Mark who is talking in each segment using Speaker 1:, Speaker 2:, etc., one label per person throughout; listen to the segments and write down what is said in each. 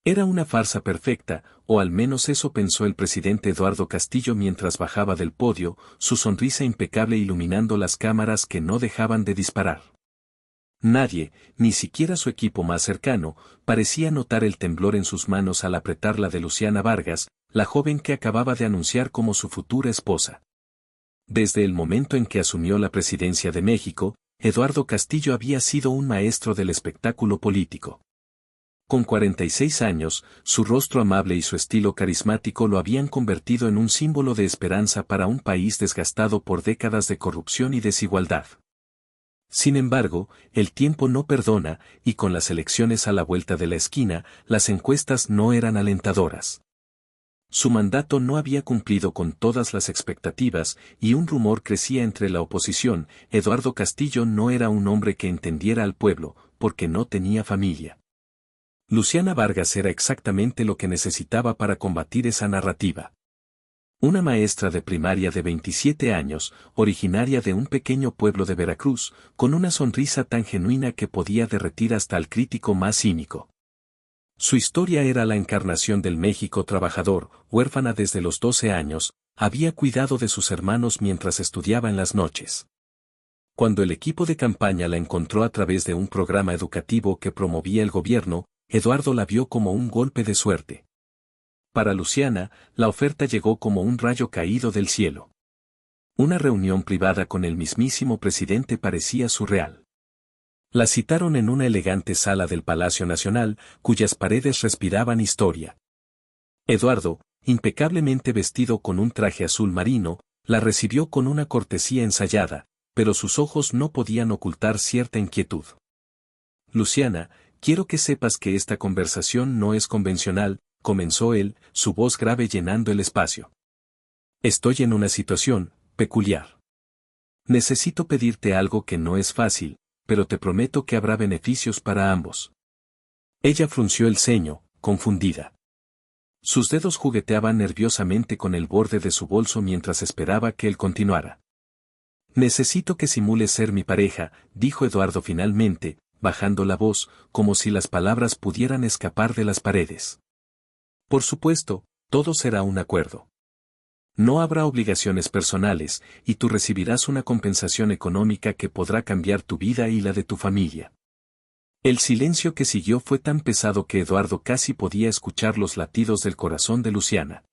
Speaker 1: Era una farsa perfecta, o al menos eso pensó el presidente Eduardo Castillo mientras bajaba del podio, su sonrisa impecable iluminando las cámaras que no dejaban de disparar. Nadie, ni siquiera su equipo más cercano, parecía notar el temblor en sus manos al apretar la de Luciana Vargas, la joven que acababa de anunciar como su futura esposa. Desde el momento en que asumió la presidencia de México, Eduardo Castillo había sido un maestro del espectáculo político. Con 46 años, su rostro amable y su estilo carismático lo habían convertido en un símbolo de esperanza para un país desgastado por décadas de corrupción y desigualdad. Sin embargo, el tiempo no perdona, y con las elecciones a la vuelta de la esquina, las encuestas no eran alentadoras. Su mandato no había cumplido con todas las expectativas, y un rumor crecía entre la oposición: Eduardo Castillo no era un hombre que entendiera al pueblo, porque no tenía familia. Luciana Vargas era exactamente lo que necesitaba para combatir esa narrativa. Una maestra de primaria de 27 años, originaria de un pequeño pueblo de Veracruz, con una sonrisa tan genuina que podía derretir hasta al crítico más cínico. Su historia era la encarnación del México trabajador, huérfana desde los 12 años, había cuidado de sus hermanos mientras estudiaba en las noches. Cuando el equipo de campaña la encontró a través de un programa educativo que promovía el gobierno, Eduardo la vio como un golpe de suerte. Para Luciana, la oferta llegó como un rayo caído del cielo. Una reunión privada con el mismísimo presidente parecía surreal. La citaron en una elegante sala del Palacio Nacional, cuyas paredes respiraban historia. Eduardo, impecablemente vestido con un traje azul marino, la recibió con una cortesía ensayada, pero sus ojos no podían ocultar cierta inquietud. Luciana, quiero que sepas que esta conversación no es convencional, comenzó él, su voz grave llenando el espacio. Estoy en una situación peculiar. Necesito pedirte algo que no es fácil, pero te prometo que habrá beneficios para ambos. Ella frunció el ceño, confundida. Sus dedos jugueteaban nerviosamente con el borde de su bolso mientras esperaba que él continuara. Necesito que simules ser mi pareja, dijo Eduardo finalmente, bajando la voz, como si las palabras pudieran escapar de las paredes. Por supuesto, todo será un acuerdo. No habrá obligaciones personales, y tú recibirás una compensación económica que podrá cambiar tu vida y la de tu familia. El silencio que siguió fue tan pesado que Eduardo casi podía escuchar los latidos del corazón de Luciana.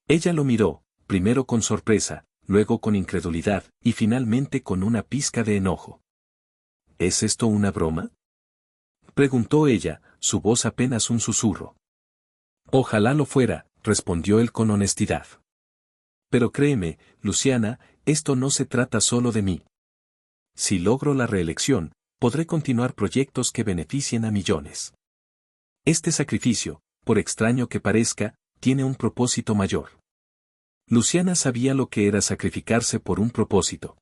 Speaker 1: Ella lo miró, primero con sorpresa, luego con incredulidad, y finalmente con una pizca de enojo. ¿Es esto una broma?, preguntó ella, su voz apenas un susurro. Ojalá lo fuera, respondió él con honestidad. Pero créeme, Luciana, esto no se trata solo de mí. Si logro la reelección, podré continuar proyectos que beneficien a millones. Este sacrificio, por extraño que parezca, tiene un propósito mayor. Luciana sabía lo que era sacrificarse por un propósito.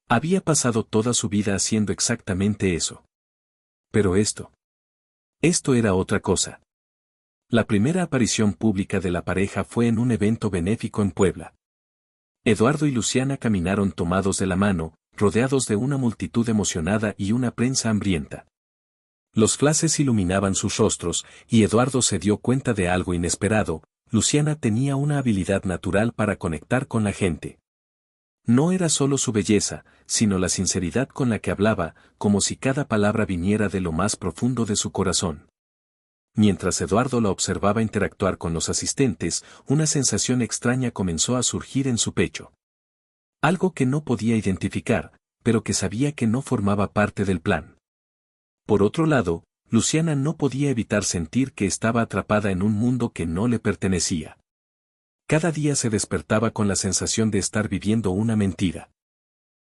Speaker 1: Había pasado toda su vida haciendo exactamente eso. Pero esto era otra cosa. La primera aparición pública de la pareja fue en un evento benéfico en Puebla. Eduardo y Luciana caminaron tomados de la mano, rodeados de una multitud emocionada y una prensa hambrienta. Los flashes iluminaban sus rostros, y Eduardo se dio cuenta de algo inesperado: Luciana tenía una habilidad natural para conectar con la gente. No era solo su belleza, sino la sinceridad con la que hablaba, como si cada palabra viniera de lo más profundo de su corazón. Mientras Eduardo la observaba interactuar con los asistentes, una sensación extraña comenzó a surgir en su pecho. Algo que no podía identificar, pero que sabía que no formaba parte del plan. Por otro lado, Luciana no podía evitar sentir que estaba atrapada en un mundo que no le pertenecía. Cada día se despertaba con la sensación de estar viviendo una mentira.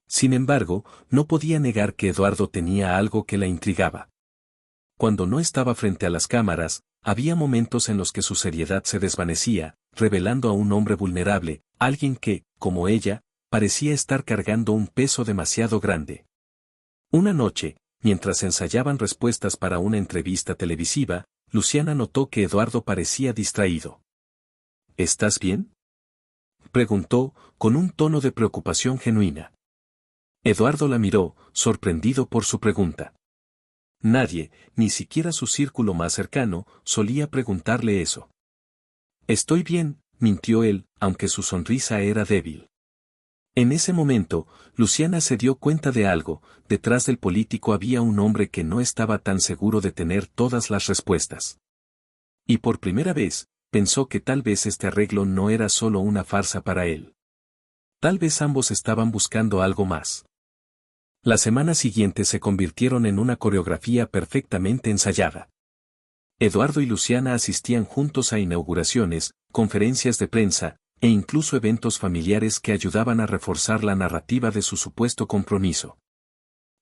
Speaker 1: Sin embargo, no podía negar que Eduardo tenía algo que la intrigaba. Cuando no estaba frente a las cámaras, había momentos en los que su seriedad se desvanecía, revelando a un hombre vulnerable, alguien que, como ella, parecía estar cargando un peso demasiado grande. Una noche, mientras ensayaban respuestas para una entrevista televisiva, Luciana notó que Eduardo parecía distraído. ¿Estás bien?, preguntó, con un tono de preocupación genuina. Eduardo la miró, sorprendido por su pregunta. Nadie, ni siquiera su círculo más cercano, solía preguntarle eso. Estoy bien, mintió él, aunque su sonrisa era débil. En ese momento, Luciana se dio cuenta de algo: detrás del político había un hombre que no estaba tan seguro de tener todas las respuestas. Y por primera vez, pensó que tal vez este arreglo no era solo una farsa para él. Tal vez ambos estaban buscando algo más. La semana siguiente se convirtieron en una coreografía perfectamente ensayada. Eduardo y Luciana asistían juntos a inauguraciones, conferencias de prensa, e incluso eventos familiares que ayudaban a reforzar la narrativa de su supuesto compromiso.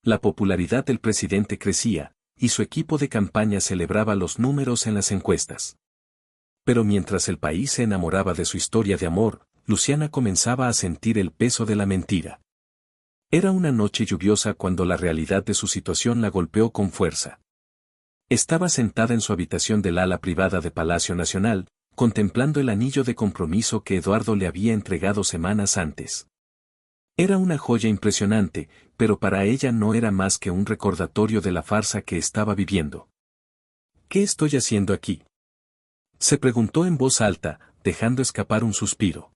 Speaker 1: La popularidad del presidente crecía, y su equipo de campaña celebraba los números en las encuestas. Pero mientras el país se enamoraba de su historia de amor, Luciana comenzaba a sentir el peso de la mentira. Era una noche lluviosa cuando la realidad de su situación la golpeó con fuerza. Estaba sentada en su habitación del ala privada de Palacio Nacional, contemplando el anillo de compromiso que Eduardo le había entregado semanas antes. Era una joya impresionante, pero para ella no era más que un recordatorio de la farsa que estaba viviendo. ¿Qué estoy haciendo aquí?, se preguntó en voz alta, dejando escapar un suspiro.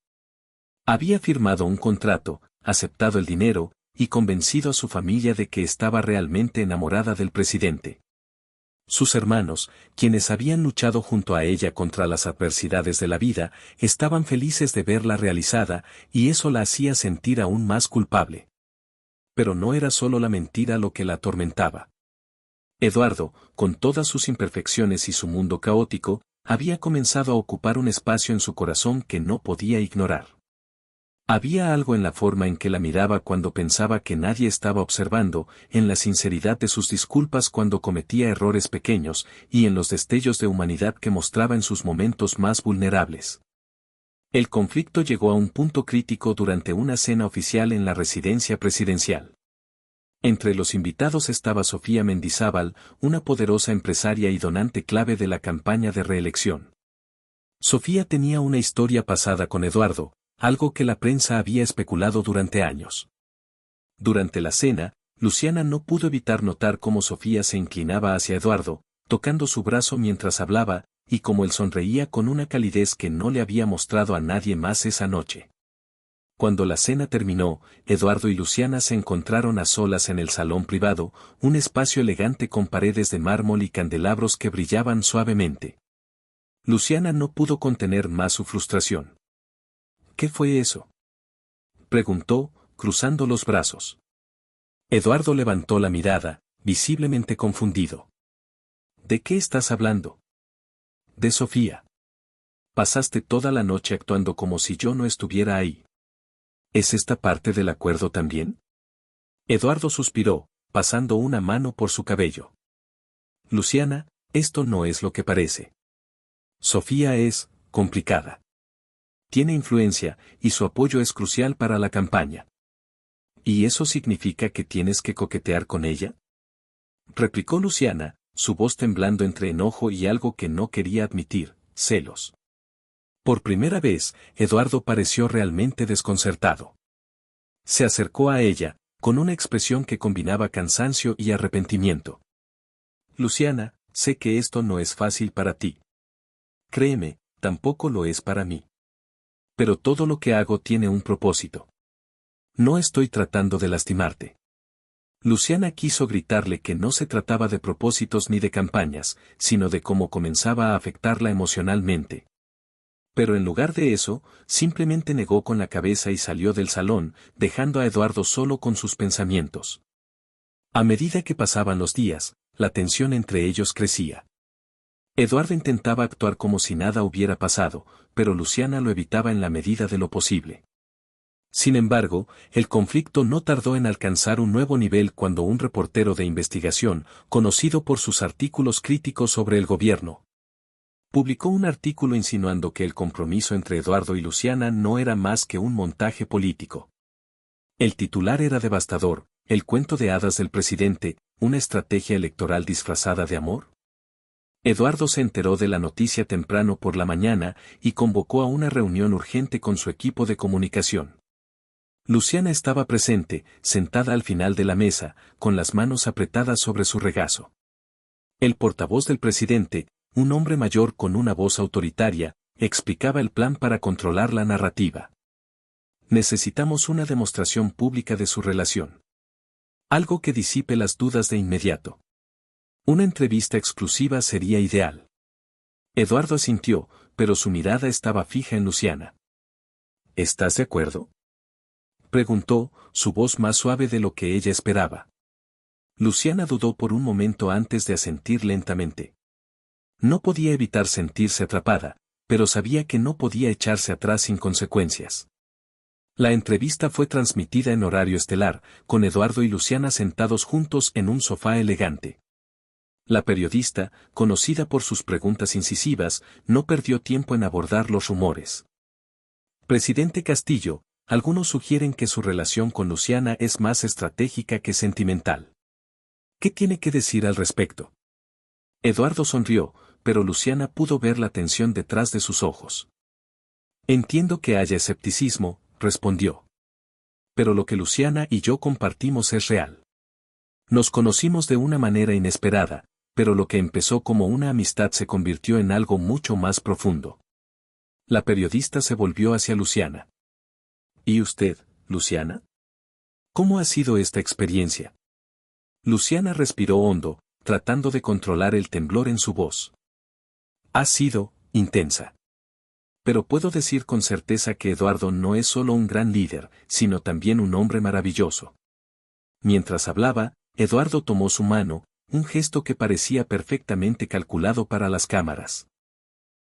Speaker 1: Había firmado un contrato, aceptado el dinero, y convencido a su familia de que estaba realmente enamorada del presidente. Sus hermanos, quienes habían luchado junto a ella contra las adversidades de la vida, estaban felices de verla realizada, y eso la hacía sentir aún más culpable. Pero no era solo la mentira lo que la atormentaba. Eduardo, con todas sus imperfecciones y su mundo caótico, había comenzado a ocupar un espacio en su corazón que no podía ignorar. Había algo en la forma en que la miraba cuando pensaba que nadie estaba observando, en la sinceridad de sus disculpas cuando cometía errores pequeños, y en los destellos de humanidad que mostraba en sus momentos más vulnerables. El conflicto llegó a un punto crítico durante una cena oficial en la residencia presidencial. Entre los invitados estaba Sofía Mendizábal, una poderosa empresaria y donante clave de la campaña de reelección. Sofía tenía una historia pasada con Eduardo, algo que la prensa había especulado durante años. Durante la cena, Luciana no pudo evitar notar cómo Sofía se inclinaba hacia Eduardo, tocando su brazo mientras hablaba, y cómo él sonreía con una calidez que no le había mostrado a nadie más esa noche. Cuando la cena terminó, Eduardo y Luciana se encontraron a solas en el salón privado, un espacio elegante con paredes de mármol y candelabros que brillaban suavemente. Luciana no pudo contener más su frustración. ¿Qué fue eso?, preguntó, cruzando los brazos. Eduardo levantó la mirada, visiblemente confundido. ¿De qué estás hablando? De Sofía. Pasaste toda la noche actuando como si yo no estuviera ahí. ¿Es esta parte del acuerdo también? Eduardo suspiró, pasando una mano por su cabello. Luciana, esto no es lo que parece. Sofía es complicada. Tiene influencia, y su apoyo es crucial para la campaña. ¿Y eso significa que tienes que coquetear con ella?, replicó Luciana, su voz temblando entre enojo y algo que no quería admitir, celos. Por primera vez, Eduardo pareció realmente desconcertado. Se acercó a ella, con una expresión que combinaba cansancio y arrepentimiento. Luciana, sé que esto no es fácil para ti. Créeme, tampoco lo es para mí. Pero todo lo que hago tiene un propósito. No estoy tratando de lastimarte. Luciana quiso gritarle que no se trataba de propósitos ni de campañas, sino de cómo comenzaba a afectarla emocionalmente. Pero en lugar de eso, simplemente negó con la cabeza y salió del salón, dejando a Eduardo solo con sus pensamientos. A medida que pasaban los días, la tensión entre ellos crecía. Eduardo intentaba actuar como si nada hubiera pasado, pero Luciana lo evitaba en la medida de lo posible. Sin embargo, el conflicto no tardó en alcanzar un nuevo nivel cuando un reportero de investigación, conocido por sus artículos críticos sobre el gobierno, publicó un artículo insinuando que el compromiso entre Eduardo y Luciana no era más que un montaje político. El titular era devastador: el cuento de hadas del presidente, una estrategia electoral disfrazada de amor. Eduardo se enteró de la noticia temprano por la mañana y convocó a una reunión urgente con su equipo de comunicación. Luciana estaba presente, sentada al final de la mesa, con las manos apretadas sobre su regazo. El portavoz del presidente, un hombre mayor con una voz autoritaria, explicaba el plan para controlar la narrativa. Necesitamos una demostración pública de su relación. Algo que disipe las dudas de inmediato. Una entrevista exclusiva sería ideal. Eduardo asintió, pero su mirada estaba fija en Luciana. ¿Estás de acuerdo?, preguntó, su voz más suave de lo que ella esperaba. Luciana dudó por un momento antes de asentir lentamente. No podía evitar sentirse atrapada, pero sabía que no podía echarse atrás sin consecuencias. La entrevista fue transmitida en horario estelar, con Eduardo y Luciana sentados juntos en un sofá elegante. La periodista, conocida por sus preguntas incisivas, no perdió tiempo en abordar los rumores. Presidente Castillo, algunos sugieren que su relación con Luciana es más estratégica que sentimental. ¿Qué tiene que decir al respecto? Eduardo sonrió, pero Luciana pudo ver la tensión detrás de sus ojos. Entiendo que haya escepticismo, respondió. Pero lo que Luciana y yo compartimos es real. Nos conocimos de una manera inesperada, pero lo que empezó como una amistad se convirtió en algo mucho más profundo. La periodista se volvió hacia Luciana. ¿Y usted, Luciana? ¿Cómo ha sido esta experiencia? Luciana respiró hondo, tratando de controlar el temblor en su voz. Ha sido intensa. Pero puedo decir con certeza que Eduardo no es solo un gran líder, sino también un hombre maravilloso. Mientras hablaba, Eduardo tomó su mano, un gesto que parecía perfectamente calculado para las cámaras.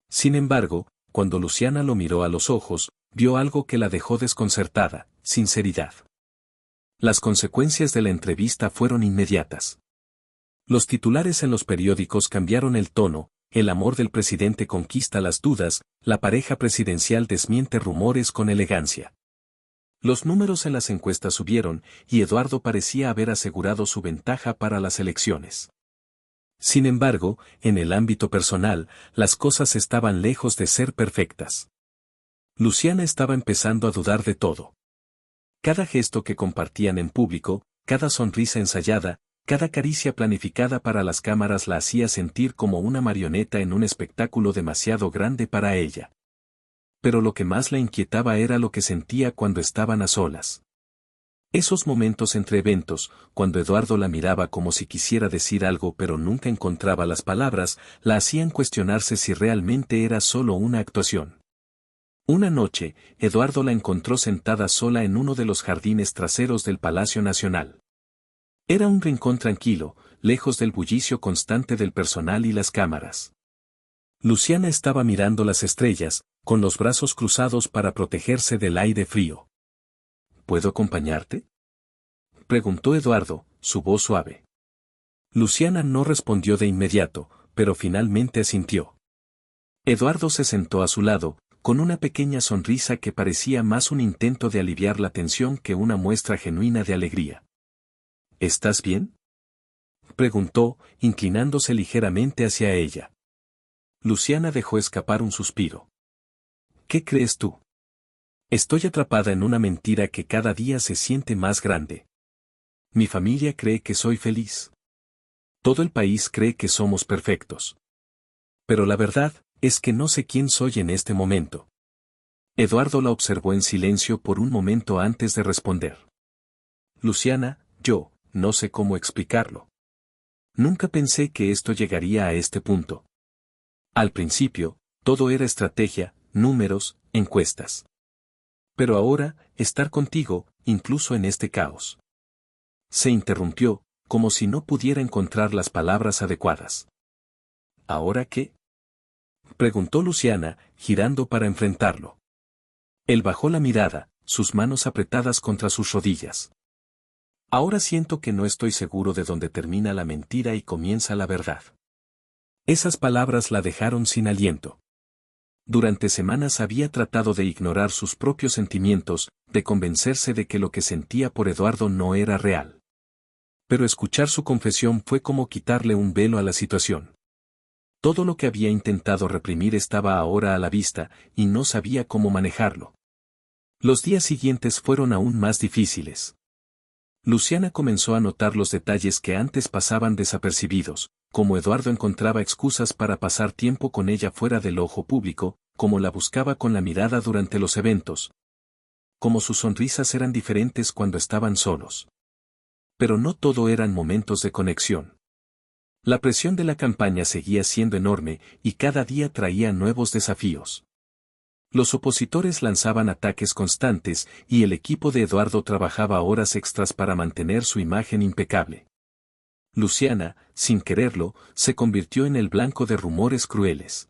Speaker 1: Sin embargo, cuando Luciana lo miró a los ojos, vio algo que la dejó desconcertada: sinceridad. Las consecuencias de la entrevista fueron inmediatas. Los titulares en los periódicos cambiaron el tono: el amor del presidente conquista las dudas, la pareja presidencial desmiente rumores con elegancia. Los números en las encuestas subieron, y Eduardo parecía haber asegurado su ventaja para las elecciones. Sin embargo, en el ámbito personal, las cosas estaban lejos de ser perfectas. Luciana estaba empezando a dudar de todo. Cada gesto que compartían en público, cada sonrisa ensayada, cada caricia planificada para las cámaras la hacía sentir como una marioneta en un espectáculo demasiado grande para ella. Pero lo que más la inquietaba era lo que sentía cuando estaban a solas. Esos momentos entre eventos, cuando Eduardo la miraba como si quisiera decir algo pero nunca encontraba las palabras, la hacían cuestionarse si realmente era solo una actuación. Una noche, Eduardo la encontró sentada sola en uno de los jardines traseros del Palacio Nacional. Era un rincón tranquilo, lejos del bullicio constante del personal y las cámaras. Luciana estaba mirando las estrellas, con los brazos cruzados para protegerse del aire frío. ¿Puedo acompañarte?, preguntó Eduardo, su voz suave. Luciana no respondió de inmediato, pero finalmente asintió. Eduardo se sentó a su lado, con una pequeña sonrisa que parecía más un intento de aliviar la tensión que una muestra genuina de alegría. ¿Estás bien?, preguntó, inclinándose ligeramente hacia ella. Luciana dejó escapar un suspiro. ¿Qué crees tú? Estoy atrapada en una mentira que cada día se siente más grande. Mi familia cree que soy feliz. Todo el país cree que somos perfectos. Pero la verdad es que no sé quién soy en este momento. Eduardo la observó en silencio por un momento antes de responder. Luciana, yo no sé cómo explicarlo. Nunca pensé que esto llegaría a este punto. Al principio, todo era estrategia, números, encuestas. Pero ahora, estar contigo, incluso en este caos. Se interrumpió, como si no pudiera encontrar las palabras adecuadas. ¿Ahora qué?, preguntó Luciana, girando para enfrentarlo. Él bajó la mirada, sus manos apretadas contra sus rodillas. Ahora siento que no estoy seguro de dónde termina la mentira y comienza la verdad. Esas palabras la dejaron sin aliento. Durante semanas había tratado de ignorar sus propios sentimientos, de convencerse de que lo que sentía por Eduardo no era real. Pero escuchar su confesión fue como quitarle un velo a la situación. Todo lo que había intentado reprimir estaba ahora a la vista, y no sabía cómo manejarlo. Los días siguientes fueron aún más difíciles. Luciana comenzó a notar los detalles que antes pasaban desapercibidos: como Eduardo encontraba excusas para pasar tiempo con ella fuera del ojo público, como la buscaba con la mirada durante los eventos, como sus sonrisas eran diferentes cuando estaban solos. Pero no todo eran momentos de conexión. La presión de la campaña seguía siendo enorme y cada día traía nuevos desafíos. Los opositores lanzaban ataques constantes y el equipo de Eduardo trabajaba horas extras para mantener su imagen impecable. Luciana, sin quererlo, se convirtió en el blanco de rumores crueles.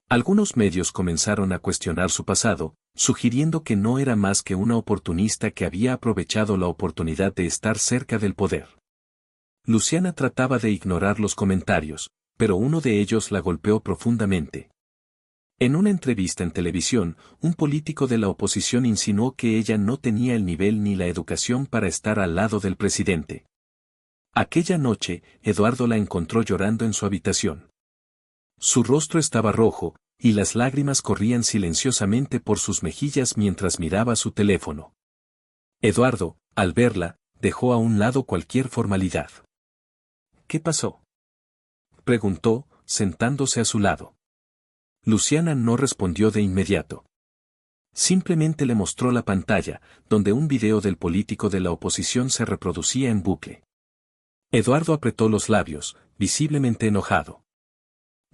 Speaker 1: Algunos medios comenzaron a cuestionar su pasado, sugiriendo que no era más que una oportunista que había aprovechado la oportunidad de estar cerca del poder. Luciana trataba de ignorar los comentarios, pero uno de ellos la golpeó profundamente. En una entrevista en televisión, un político de la oposición insinuó que ella no tenía el nivel ni la educación para estar al lado del presidente. Aquella noche, Eduardo la encontró llorando en su habitación. Su rostro estaba rojo, y las lágrimas corrían silenciosamente por sus mejillas mientras miraba su teléfono. Eduardo, al verla, dejó a un lado cualquier formalidad. ¿Qué pasó?, preguntó, sentándose a su lado. Luciana no respondió de inmediato. Simplemente le mostró la pantalla, donde un video del político de la oposición se reproducía en bucle. Eduardo apretó los labios, visiblemente enojado.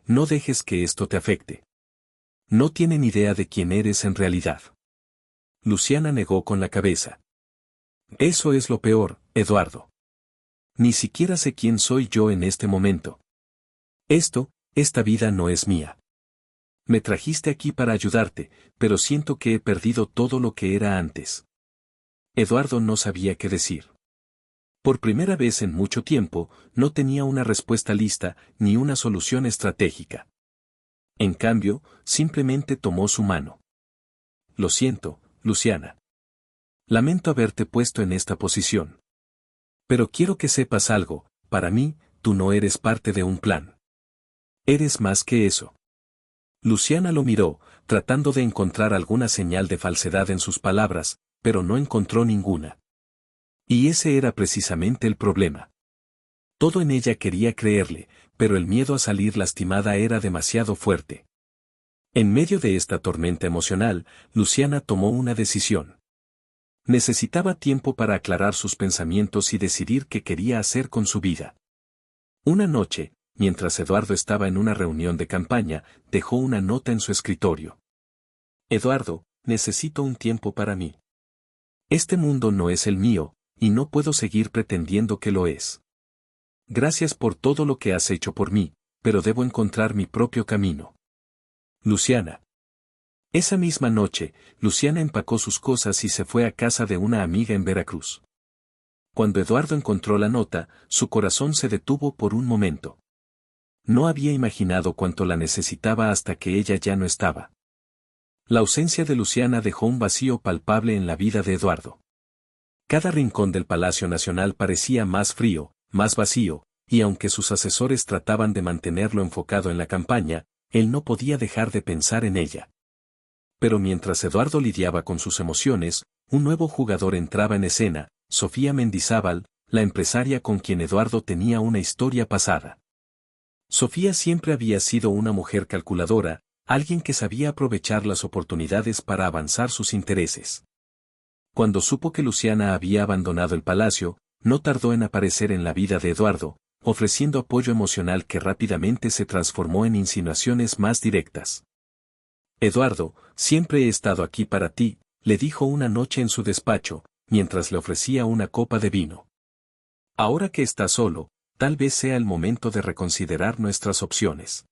Speaker 1: No dejes que esto te afecte. No tienen idea de quién eres en realidad. Luciana negó con la cabeza. Eso es lo peor, Eduardo. Ni siquiera sé quién soy yo en este momento. Esta vida no es mía. Me trajiste aquí para ayudarte, pero siento que he perdido todo lo que era antes. Eduardo no sabía qué decir. Por primera vez en mucho tiempo, no tenía una respuesta lista ni una solución estratégica. En cambio, simplemente tomó su mano. Lo siento, Luciana. Lamento haberte puesto en esta posición. Pero quiero que sepas algo, para mí, tú no eres parte de un plan. Eres más que eso. Luciana lo miró, tratando de encontrar alguna señal de falsedad en sus palabras, pero no encontró ninguna. Y ese era precisamente el problema. Todo en ella quería creerle, pero el miedo a salir lastimada era demasiado fuerte. En medio de esta tormenta emocional, Luciana tomó una decisión. Necesitaba tiempo para aclarar sus pensamientos y decidir qué quería hacer con su vida. Una noche, mientras Eduardo estaba en una reunión de campaña, dejó una nota en su escritorio. Eduardo, necesito un tiempo para mí. Este mundo no es el mío, y no puedo seguir pretendiendo que lo es. Gracias por todo lo que has hecho por mí, pero debo encontrar mi propio camino. Luciana. Esa misma noche, Luciana empacó sus cosas y se fue a casa de una amiga en Veracruz. Cuando Eduardo encontró la nota, su corazón se detuvo por un momento. No había imaginado cuánto la necesitaba hasta que ella ya no estaba. La ausencia de Luciana dejó un vacío palpable en la vida de Eduardo. Cada rincón del Palacio Nacional parecía más frío, más vacío, y aunque sus asesores trataban de mantenerlo enfocado en la campaña, él no podía dejar de pensar en ella. Pero mientras Eduardo lidiaba con sus emociones, un nuevo jugador entraba en escena, Sofía Mendizábal, la empresaria con quien Eduardo tenía una historia pasada. Sofía siempre había sido una mujer calculadora, alguien que sabía aprovechar las oportunidades para avanzar sus intereses. Cuando supo que Luciana había abandonado el palacio, no tardó en aparecer en la vida de Eduardo, ofreciendo apoyo emocional que rápidamente se transformó en insinuaciones más directas. Eduardo, siempre he estado aquí para ti, le dijo una noche en su despacho, mientras le ofrecía una copa de vino. Ahora que estás solo, tal vez sea el momento de reconsiderar nuestras opciones.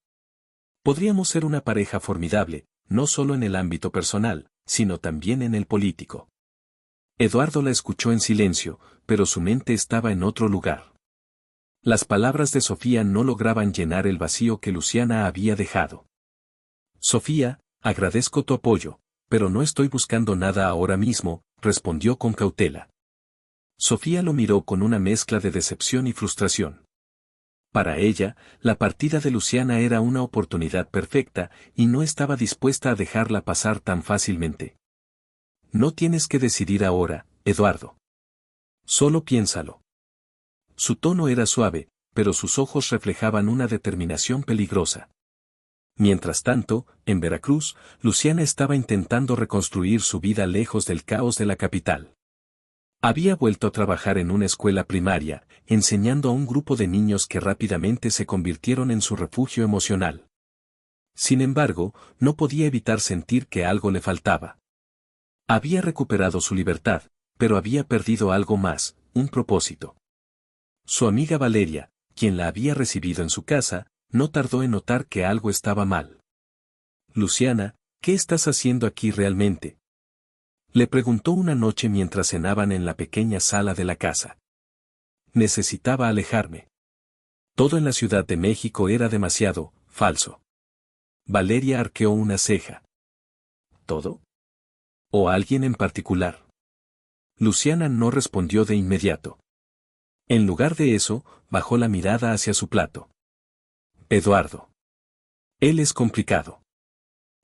Speaker 1: Podríamos ser una pareja formidable, no solo en el ámbito personal, sino también en el político. Eduardo la escuchó en silencio, pero su mente estaba en otro lugar. Las palabras de Sofía no lograban llenar el vacío que Luciana había dejado. Sofía, agradezco tu apoyo, pero no estoy buscando nada ahora mismo, respondió con cautela. Sofía lo miró con una mezcla de decepción y frustración. Para ella, la partida de Luciana era una oportunidad perfecta y no estaba dispuesta a dejarla pasar tan fácilmente. No tienes que decidir ahora, Eduardo. Solo piénsalo. Su tono era suave, pero sus ojos reflejaban una determinación peligrosa. Mientras tanto, en Veracruz, Luciana estaba intentando reconstruir su vida lejos del caos de la capital. Había vuelto a trabajar en una escuela primaria, enseñando a un grupo de niños que rápidamente se convirtieron en su refugio emocional. Sin embargo, no podía evitar sentir que algo le faltaba. Había recuperado su libertad, pero había perdido algo más, un propósito. Su amiga Valeria, quien la había recibido en su casa, no tardó en notar que algo estaba mal. «Luciana, ¿qué estás haciendo aquí realmente?», le preguntó una noche mientras cenaban en la pequeña sala de la casa. «Necesitaba alejarme. Todo en la Ciudad de México era demasiado falso». Valeria arqueó una ceja. ¿Todo? ¿O alguien en particular? Luciana no respondió de inmediato. En lugar de eso, bajó la mirada hacia su plato. Eduardo. Él es complicado.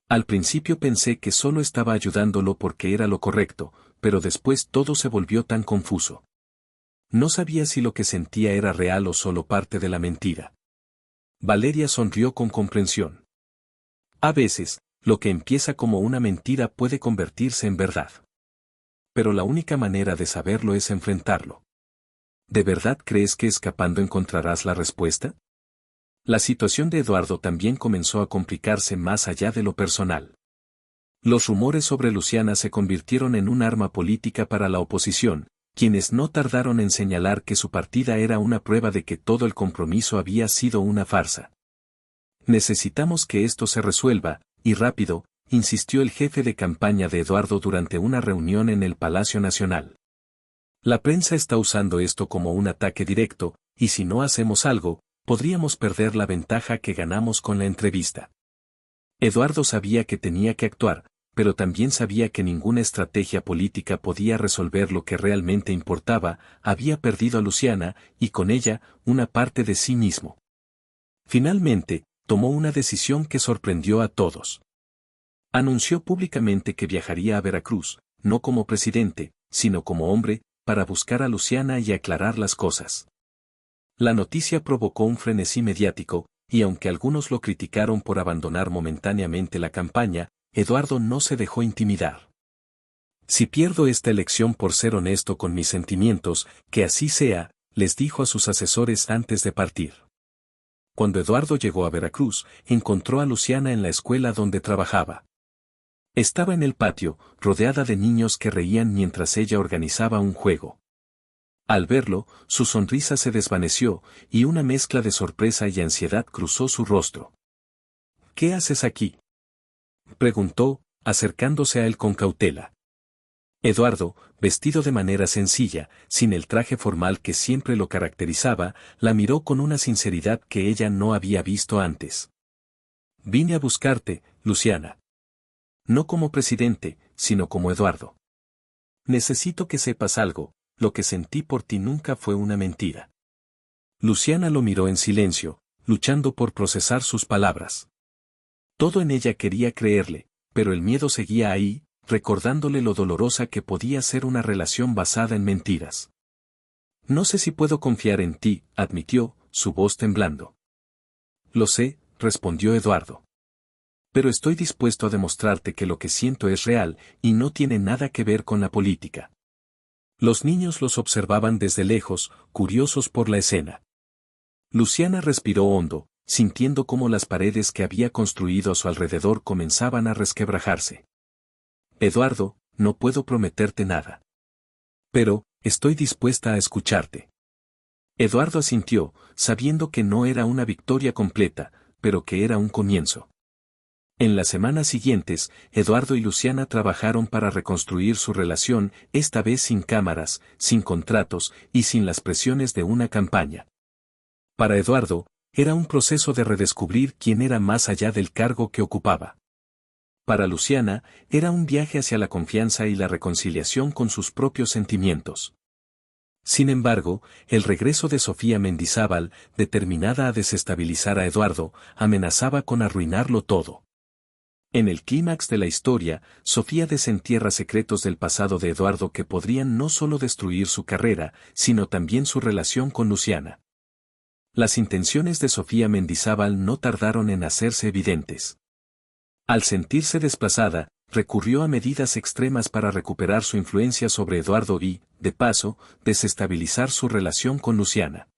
Speaker 1: Al principio pensé que solo estaba ayudándolo porque era lo correcto, pero después todo se volvió tan confuso. No sabía si lo que sentía era real o solo parte de la mentira. Valeria sonrió con comprensión. A veces, lo que empieza como una mentira puede convertirse en verdad. Pero la única manera de saberlo es enfrentarlo. ¿De verdad crees que escapando encontrarás la respuesta? La situación de Eduardo también comenzó a complicarse más allá de lo personal. Los rumores sobre Luciana se convirtieron en un arma política para la oposición, quienes no tardaron en señalar que su partida era una prueba de que todo el compromiso había sido una farsa. Necesitamos que esto se resuelva, y rápido, insistió el jefe de campaña de Eduardo durante una reunión en el Palacio Nacional. La prensa está usando esto como un ataque directo, y si no hacemos algo, podríamos perder la ventaja que ganamos con la entrevista. Eduardo sabía que tenía que actuar, pero también sabía que ninguna estrategia política podía resolver lo que realmente importaba. Había perdido a Luciana, y con ella, una parte de sí mismo. Finalmente, tomó una decisión que sorprendió a todos. Anunció públicamente que viajaría a Veracruz, no como presidente, sino como hombre, para buscar a Luciana y aclarar las cosas. La noticia provocó un frenesí mediático, y aunque algunos lo criticaron por abandonar momentáneamente la campaña, Eduardo no se dejó intimidar. «Si pierdo esta elección por ser honesto con mis sentimientos, que así sea», les dijo a sus asesores antes de partir. Cuando Eduardo llegó a Veracruz, encontró a Luciana en la escuela donde trabajaba. Estaba en el patio, rodeada de niños que reían mientras ella organizaba un juego. Al verlo, su sonrisa se desvaneció, y una mezcla de sorpresa y ansiedad cruzó su rostro. «¿Qué haces aquí?», preguntó, acercándose a él con cautela. Eduardo, vestido de manera sencilla, sin el traje formal que siempre lo caracterizaba, la miró con una sinceridad que ella no había visto antes. «Vine a buscarte, Luciana. No como presidente, sino como Eduardo. Necesito que sepas algo, lo que sentí por ti nunca fue una mentira». Luciana lo miró en silencio, luchando por procesar sus palabras. Todo en ella quería creerle, pero el miedo seguía ahí, recordándole lo dolorosa que podía ser una relación basada en mentiras. «No sé si puedo confiar en ti», admitió, su voz temblando. «Lo sé», respondió Eduardo. «Pero estoy dispuesto a demostrarte que lo que siento es real, y no tiene nada que ver con la política». Los niños los observaban desde lejos, curiosos por la escena. Luciana respiró hondo, sintiendo cómo las paredes que había construido a su alrededor comenzaban a resquebrajarse. «Eduardo, no puedo prometerte nada. Pero, estoy dispuesta a escucharte». Eduardo asintió, sabiendo que no era una victoria completa, pero que era un comienzo. En las semanas siguientes, Eduardo y Luciana trabajaron para reconstruir su relación, esta vez sin cámaras, sin contratos y sin las presiones de una campaña. Para Eduardo, era un proceso de redescubrir quién era más allá del cargo que ocupaba. Para Luciana, era un viaje hacia la confianza y la reconciliación con sus propios sentimientos. Sin embargo, el regreso de Sofía Mendizábal, determinada a desestabilizar a Eduardo, amenazaba con arruinarlo todo. En el clímax de la historia, Sofía desentierra secretos del pasado de Eduardo que podrían no solo destruir su carrera, sino también su relación con Luciana. Las intenciones de Sofía Mendizábal no tardaron en hacerse evidentes. Al sentirse desplazada, recurrió a medidas extremas para recuperar su influencia sobre Eduardo y, de paso, desestabilizar su relación con Luciana.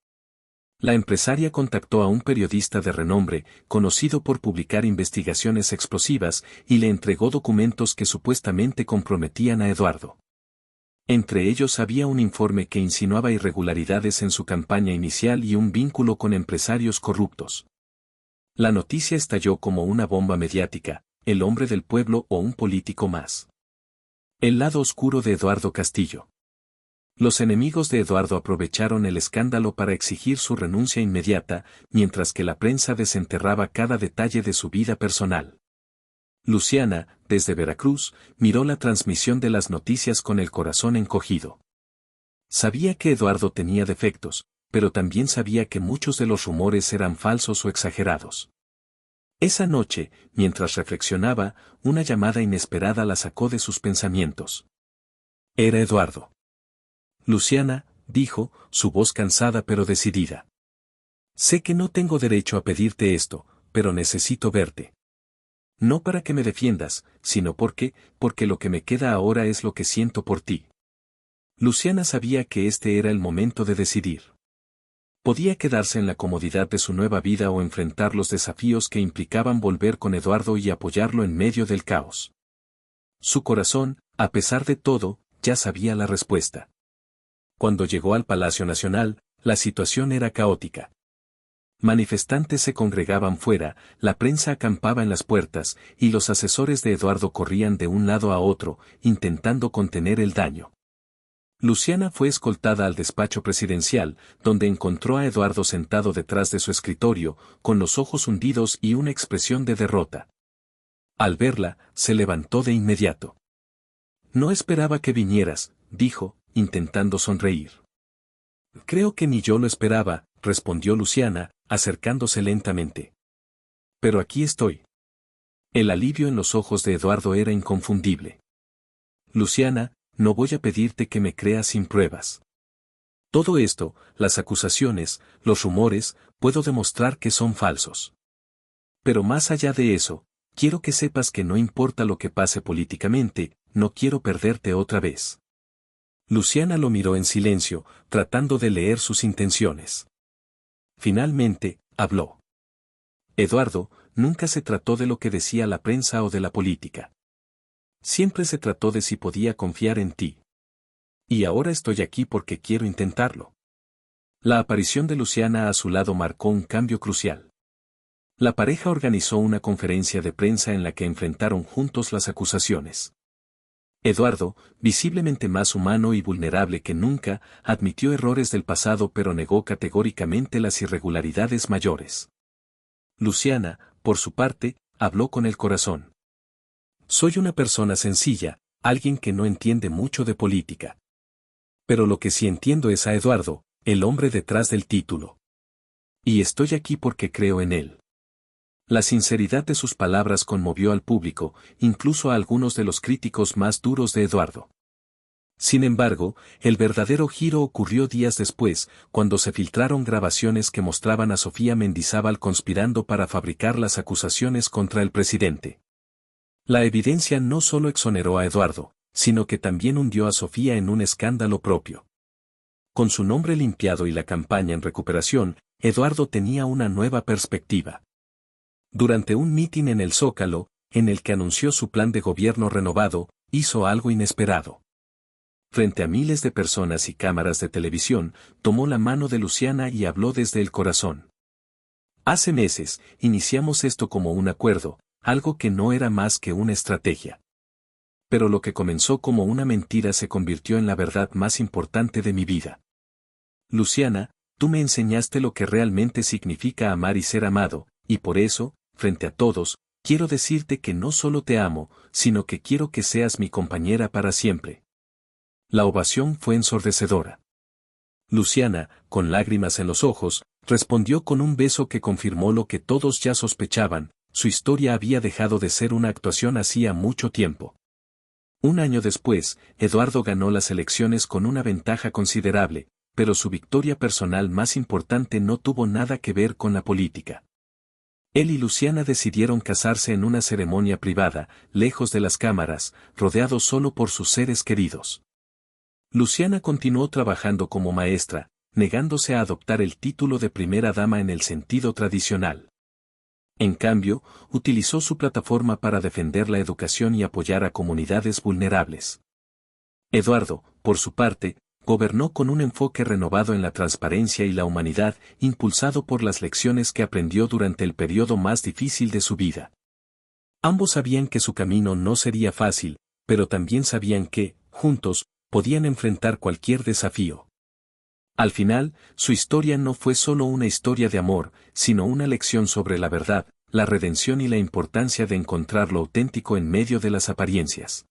Speaker 1: La empresaria contactó a un periodista de renombre, conocido por publicar investigaciones explosivas, y le entregó documentos que supuestamente comprometían a Eduardo. Entre ellos había un informe que insinuaba irregularidades en su campaña inicial y un vínculo con empresarios corruptos. La noticia estalló como una bomba mediática, el hombre del pueblo o un político más. El lado oscuro de Eduardo Castillo. Los enemigos de Eduardo aprovecharon el escándalo para exigir su renuncia inmediata, mientras que la prensa desenterraba cada detalle de su vida personal. Luciana, desde Veracruz, miró la transmisión de las noticias con el corazón encogido. Sabía que Eduardo tenía defectos, pero también sabía que muchos de los rumores eran falsos o exagerados. Esa noche, mientras reflexionaba, una llamada inesperada la sacó de sus pensamientos. Era Eduardo. Luciana, dijo, su voz cansada pero decidida. Sé que no tengo derecho a pedirte esto, pero necesito verte. No para que me defiendas, sino porque lo que me queda ahora es lo que siento por ti. Luciana sabía que este era el momento de decidir. Podía quedarse en la comodidad de su nueva vida o enfrentar los desafíos que implicaban volver con Eduardo y apoyarlo en medio del caos. Su corazón, a pesar de todo, ya sabía la respuesta. Cuando llegó al Palacio Nacional, la situación era caótica. Manifestantes se congregaban fuera, la prensa acampaba en las puertas, y los asesores de Eduardo corrían de un lado a otro, intentando contener el daño. Luciana fue escoltada al despacho presidencial, donde encontró a Eduardo sentado detrás de su escritorio, con los ojos hundidos y una expresión de derrota. Al verla, se levantó de inmediato. No esperaba que vinieras, dijo, intentando sonreír. Creo que ni yo lo esperaba, respondió Luciana, acercándose lentamente. Pero aquí estoy. El alivio en los ojos de Eduardo era inconfundible. Luciana, no voy a pedirte que me creas sin pruebas. Todo esto, las acusaciones, los rumores, puedo demostrar que son falsos. Pero más allá de eso, quiero que sepas que no importa lo que pase políticamente, no quiero perderte otra vez. Luciana lo miró en silencio, tratando de leer sus intenciones. Finalmente, habló. Eduardo, nunca se trató de lo que decía la prensa o de la política. Siempre se trató de si podía confiar en ti. Y ahora estoy aquí porque quiero intentarlo. La aparición de Luciana a su lado marcó un cambio crucial. La pareja organizó una conferencia de prensa en la que enfrentaron juntos las acusaciones. Eduardo, visiblemente más humano y vulnerable que nunca, admitió errores del pasado pero negó categóricamente las irregularidades mayores. Luciana, por su parte, habló con el corazón. Soy una persona sencilla, alguien que no entiende mucho de política. Pero lo que sí entiendo es a Eduardo, el hombre detrás del título. Y estoy aquí porque creo en él. La sinceridad de sus palabras conmovió al público, incluso a algunos de los críticos más duros de Eduardo. Sin embargo, el verdadero giro ocurrió días después, cuando se filtraron grabaciones que mostraban a Sofía Mendizábal conspirando para fabricar las acusaciones contra el presidente. La evidencia no solo exoneró a Eduardo, sino que también hundió a Sofía en un escándalo propio. Con su nombre limpiado y la campaña en recuperación, Eduardo tenía una nueva perspectiva. Durante un mitin en el Zócalo, en el que anunció su plan de gobierno renovado, hizo algo inesperado. Frente a miles de personas y cámaras de televisión, tomó la mano de Luciana y habló desde el corazón. Hace meses, iniciamos esto como un acuerdo, algo que no era más que una estrategia. Pero lo que comenzó como una mentira se convirtió en la verdad más importante de mi vida. Luciana, tú me enseñaste lo que realmente significa amar y ser amado, y por eso, frente a todos, quiero decirte que no solo te amo, sino que quiero que seas mi compañera para siempre. La ovación fue ensordecedora. Luciana, con lágrimas en los ojos, respondió con un beso que confirmó lo que todos ya sospechaban, su historia había dejado de ser una actuación hacía mucho tiempo. Un año después, Eduardo ganó las elecciones con una ventaja considerable, pero su victoria personal más importante no tuvo nada que ver con la política. Él y Luciana decidieron casarse en una ceremonia privada, lejos de las cámaras, rodeados solo por sus seres queridos. Luciana continuó trabajando como maestra, negándose a adoptar el título de primera dama en el sentido tradicional. En cambio, utilizó su plataforma para defender la educación y apoyar a comunidades vulnerables. Eduardo, por su parte, gobernó con un enfoque renovado en la transparencia y la humanidad, impulsado por las lecciones que aprendió durante el periodo más difícil de su vida. Ambos sabían que su camino no sería fácil, pero también sabían que, juntos, podían enfrentar cualquier desafío. Al final, su historia no fue solo una historia de amor, sino una lección sobre la verdad, la redención y la importancia de encontrar lo auténtico en medio de las apariencias.